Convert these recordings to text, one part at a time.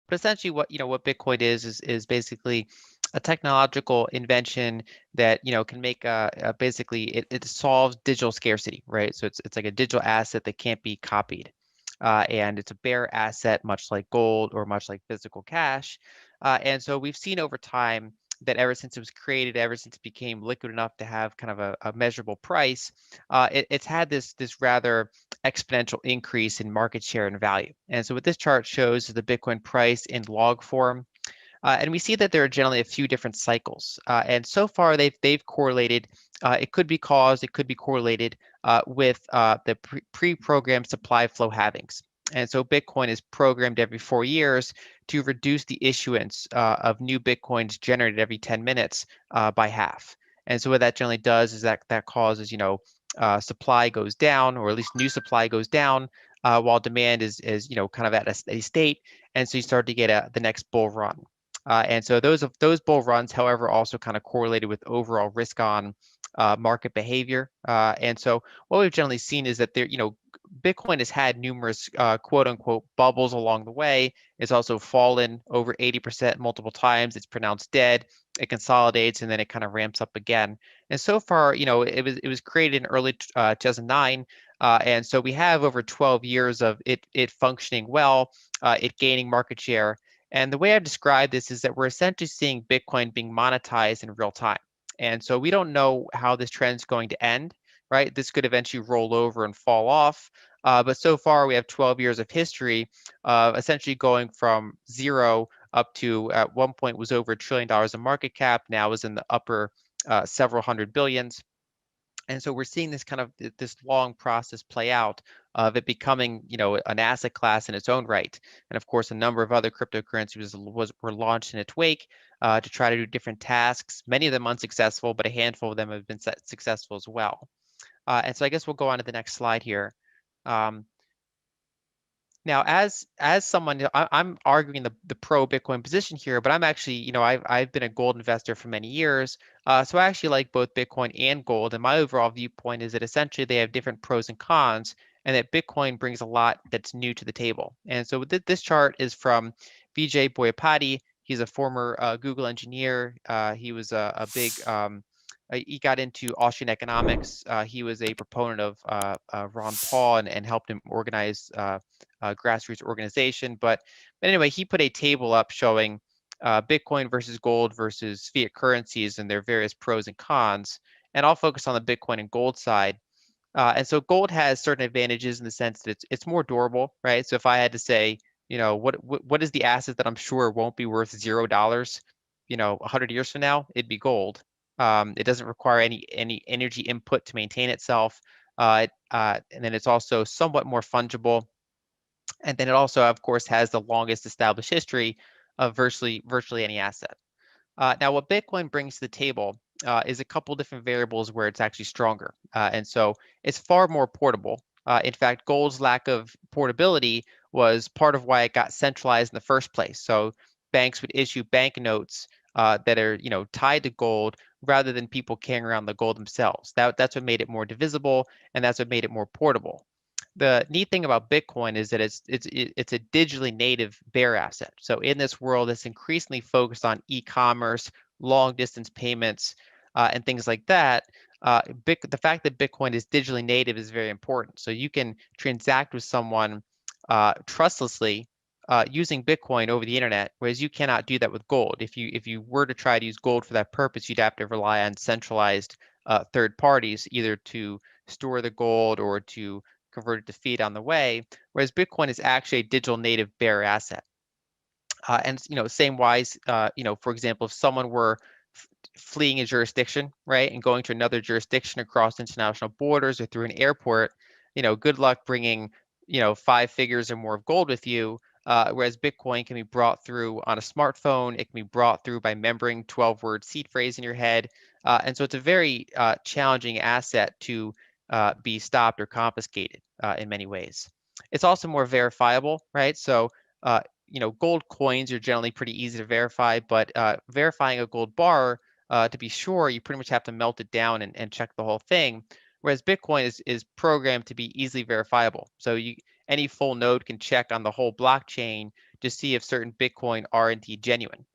But essentially, what Bitcoin is basically a technological invention that can make basically it solves digital scarcity, right? So it's like a digital asset that can't be copied, and it's a bare asset, much like gold or much like physical cash. And so we've seen over time that ever since it was created, ever since it became liquid enough to have kind of a measurable price, it's had this rather exponential increase in market share and value. And so what this chart shows is the Bitcoin price in log form. And we see that there are generally a few different cycles. And so far, they've correlated. It could be caused, it could be correlated with the pre-programmed supply flow halvings. And so Bitcoin is programmed every 4 years to reduce the issuance of new Bitcoins generated every 10 minutes by half. And so what that generally does is that causes, supply goes down, or at least new supply goes down, while demand is kind of at a steady state. And so you start to get the next bull run. And so those bull runs, however, also kind of correlated with overall risk on market behavior. And so what we've generally seen is that Bitcoin has had numerous quote unquote bubbles along the way. It's also fallen over 80% multiple times. It's pronounced dead. It consolidates and then it kind of ramps up again. And so far, it was created in early 2009. And so we have over 12 years of it functioning well, it gaining market share. And the way I've described this is that we're essentially seeing Bitcoin being monetized in real time. And so we don't know how this trend is going to end, right? This could eventually roll over and fall off. But so far, we have 12 years of history, essentially going from zero up to at one point was over $1 trillion in market cap, now is in the upper several hundred billions. And so we're seeing this kind of this long process play out of it becoming, an asset class in its own right. And of course, a number of other cryptocurrencies were launched in its wake to try to do different tasks. Many of them unsuccessful, but a handful of them have been successful as well. And so I guess we'll go on to the next slide here. Um, Now, as someone, I'm arguing the pro Bitcoin position here, but I'm actually, I've been a gold investor for many years, so I actually like both Bitcoin and gold. And my overall viewpoint is that essentially they have different pros and cons, and that Bitcoin brings a lot that's new to the table. And so this chart is from Vijay Boyapati. He's a former Google engineer. He was a big he got into Austrian economics. He was a proponent of Ron Paul and helped him organize grassroots organization. But anyway, he put a table up showing Bitcoin versus gold versus fiat currencies and their various pros and cons. And I'll focus on the Bitcoin and gold side. And so gold has certain advantages in the sense that it's more durable, right? So if I had to say, what is the asset that I'm sure won't be worth $0, 100 years from now, it'd be gold. It doesn't require any energy input to maintain itself. And then it's also somewhat more fungible. And then it also, of course, has the longest established history of virtually any asset. Now, what Bitcoin brings to the table is a couple different variables where it's actually stronger. And so it's far more portable. In fact, gold's lack of portability was part of why it got centralized in the first place. So banks would issue banknotes that are, tied to gold rather than people carrying around the gold themselves. That's what made it more divisible, and that's what made it more portable. The neat thing about Bitcoin is that it's a digitally native bear asset. So in this world, it's increasingly focused on e-commerce, long distance payments, and things like that. The fact that Bitcoin is digitally native is very important. So you can transact with someone trustlessly using Bitcoin over the internet, whereas you cannot do that with gold. If you were to try to use gold for that purpose, you'd have to rely on centralized third parties, either to store the gold or to converted to fiat on the way, whereas Bitcoin is actually a digital native bearer asset. And same wise, for example, if someone were fleeing a jurisdiction, right, and going to another jurisdiction across international borders or through an airport, good luck bringing, 5 figures or more of gold with you. Whereas Bitcoin can be brought through on a smartphone, it can be brought through by remembering 12-word seed phrase in your head, and so it's a very challenging asset to be stopped or confiscated in many ways. It's also more verifiable, right? So, gold coins are generally pretty easy to verify, but verifying a gold bar, to be sure, you pretty much have to melt it down and check the whole thing. Whereas Bitcoin is programmed to be easily verifiable. So any full node can check on the whole blockchain to see if certain Bitcoin are indeed genuine.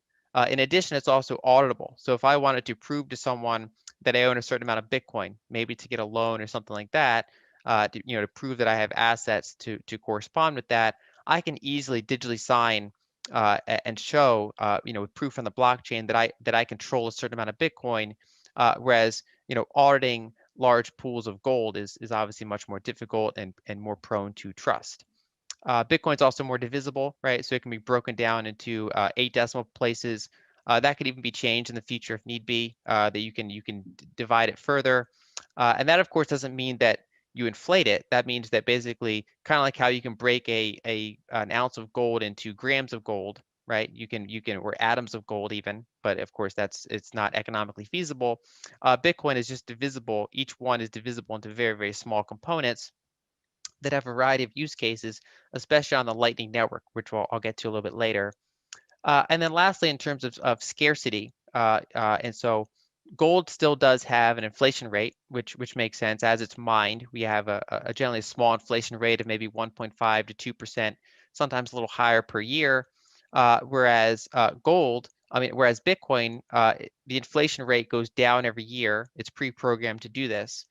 In addition, it's also auditable. So if I wanted to prove to someone that I own a certain amount of Bitcoin, maybe to get a loan or something like that, to prove that I have assets to correspond with that, I can easily digitally sign and show with proof on the blockchain that I control a certain amount of Bitcoin, whereas auditing large pools of gold is obviously much more difficult and more prone to trust. Bitcoin's also more divisible, right? So it can be broken down into 8 decimal places. That could even be changed in the future if need be. That you can divide it further, and that of course doesn't mean that you inflate it. That means that basically, kind of like how you can break an ounce of gold into grams of gold, right? You can or atoms of gold even, but of course it's not economically feasible. Bitcoin is just divisible. Each one is divisible into very, very small components that have a variety of use cases, especially on the Lightning Network, which I'll get to a little bit later. And then lastly, in terms of scarcity, and so gold still does have an inflation rate, which makes sense. As it's mined, we have a generally small inflation rate of maybe 1.5 to 2%, sometimes a little higher per year. Whereas Bitcoin, the inflation rate goes down every year. It's pre-programmed to do this.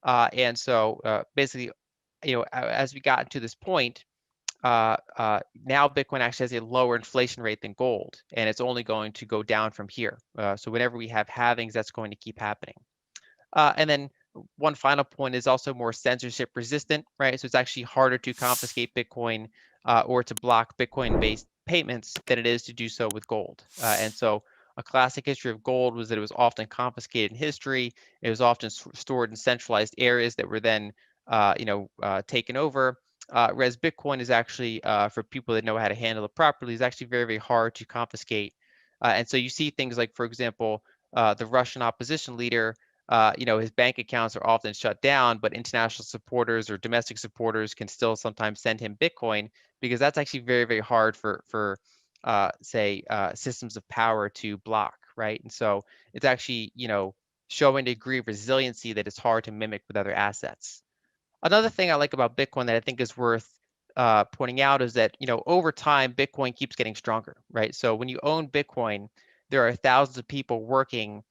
And so basically, as we got to this point, now Bitcoin actually has a lower inflation rate than gold, and it's only going to go down from here. So whenever we have halvings, that's going to keep happening. And then one final point is also more censorship resistant, right? So it's actually harder to confiscate Bitcoin or to block Bitcoin-based payments than it is to do so with gold. And so a classic history of gold was that it was often confiscated in history. It was often stored in centralized areas that were then, taken over. Whereas Bitcoin is actually, for people that know how to handle it properly, is actually very, very hard to confiscate. And so you see things like, for example, the Russian opposition leader, his bank accounts are often shut down, but international supporters or domestic supporters can still sometimes send him Bitcoin because that's actually very, very hard for say, systems of power to block, right? And so it's actually, showing a degree of resiliency that is hard to mimic with other assets. Another thing I like about Bitcoin that I think is worth pointing out is that over time Bitcoin keeps getting stronger, right? So when you own Bitcoin, there are thousands of people working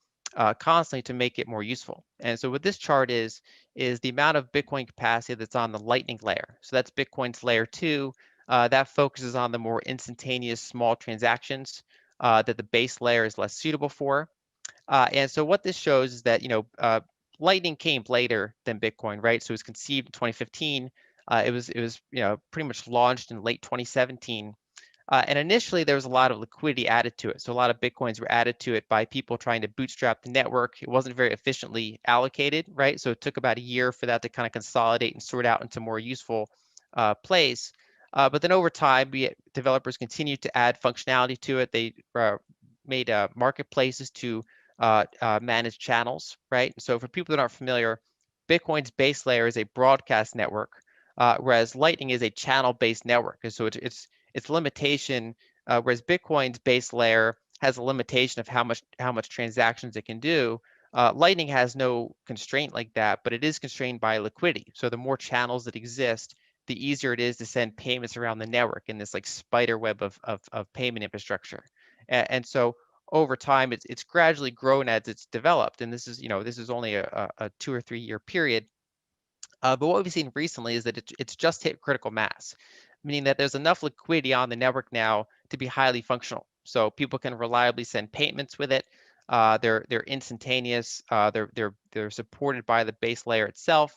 constantly to make it more useful. And so what this chart is the amount of Bitcoin capacity that's on the Lightning layer. So that's Bitcoin's layer 2. That focuses on the more instantaneous small transactions that the base layer is less suitable for. And so what this shows is that Lightning came later than Bitcoin, right? So it was conceived in 2015. It was pretty much launched in late 2017. And initially, there was a lot of liquidity added to it. So a lot of Bitcoins were added to it by people trying to bootstrap the network. It wasn't very efficiently allocated, right? So it took about a year for that to kind of consolidate and sort out into more useful place. But then over time, developers continued to add functionality to it. They made marketplaces to manage channels, right? So for people that aren't familiar, Bitcoin's base layer is a broadcast network, whereas Lightning is a channel-based network. And so its limitation, whereas Bitcoin's base layer has a limitation of how much transactions it can do. Lightning has no constraint like that, but it is constrained by liquidity. So the more channels that exist, the easier it is to send payments around the network in this like spider web of payment infrastructure. And so over time, it's gradually grown as it's developed, and this is only a 2 or 3 year period. But what we've seen recently is that it's just hit critical mass, meaning that there's enough liquidity on the network now to be highly functional. So people can reliably send payments with it. They're instantaneous. They're supported by the base layer itself.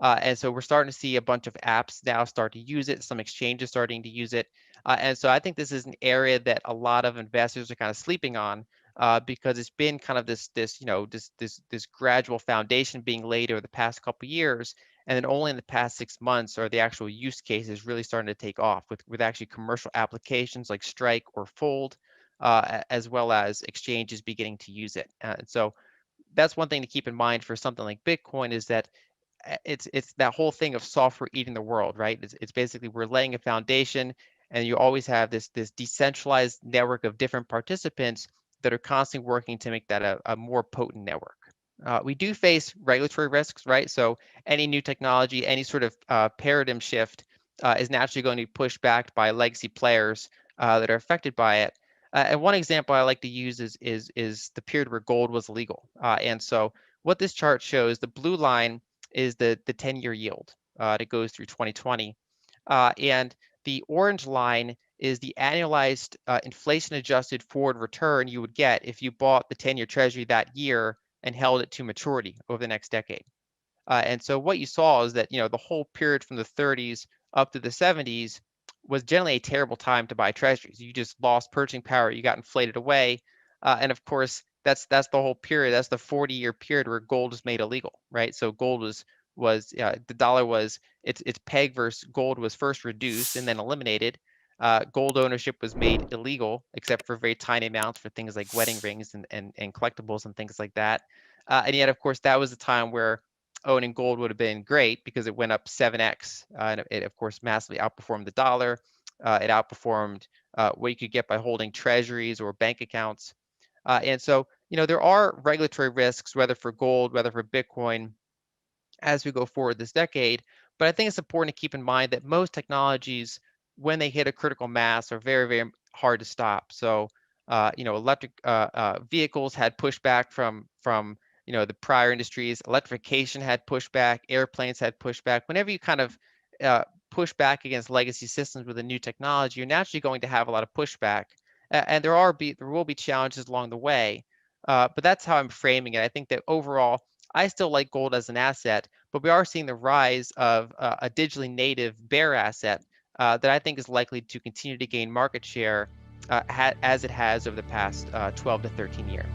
And so we're starting to see a bunch of apps now start to use it. Some exchanges starting to use it. And so I think this is an area that a lot of investors are kind of sleeping on because it's been kind of this gradual foundation being laid over the past couple of years, and then only in the past 6 months are the actual use cases really starting to take off with actually commercial applications like Strike or Fold, as well as exchanges beginning to use it. And so that's one thing to keep in mind for something like Bitcoin is that it's that whole thing of software eating the world, right? It's basically we're laying a foundation, and you always have this decentralized network of different participants that are constantly working to make that a more potent network. We do face regulatory risks, right? So any new technology, any sort of paradigm shift is naturally going to be pushed back by legacy players that are affected by it. And one example I like to use is the period where gold was illegal. And so what this chart shows, the blue line is the 10-year yield that goes through 2020, and the orange line is the annualized inflation-adjusted forward return you would get if you bought the 10-year Treasury that year and held it to maturity over the next decade. And so what you saw is that, the whole period from the 30s up to the 70s was generally a terrible time to buy treasuries. You just lost purchasing power. You got inflated away. And of course, that's the whole period. That's the 40-year period where gold was made illegal, right? So gold was the dollar was its peg versus gold was first reduced and then eliminated. Gold ownership was made illegal, except for very tiny amounts for things like wedding rings and collectibles and things like that. And yet, of course, that was a time where owning gold would have been great because it went up 7x. And it, of course, massively outperformed the dollar. It outperformed what you could get by holding treasuries or bank accounts. And so, there are regulatory risks, whether for gold, whether for Bitcoin, as we go forward this decade. But I think it's important to keep in mind that most technologies, when they hit a critical mass, are very, very hard to stop. So, electric vehicles had pushback from the prior industries. Electrification had pushback. Airplanes had pushback. Whenever you kind of push back against legacy systems with a new technology, you're naturally going to have a lot of pushback, and there will be challenges along the way. But that's how I'm framing it. I think that overall, I still like gold as an asset, but we are seeing the rise of a digitally native bear asset that I think is likely to continue to gain market share as it has over the past 12 to 13 years.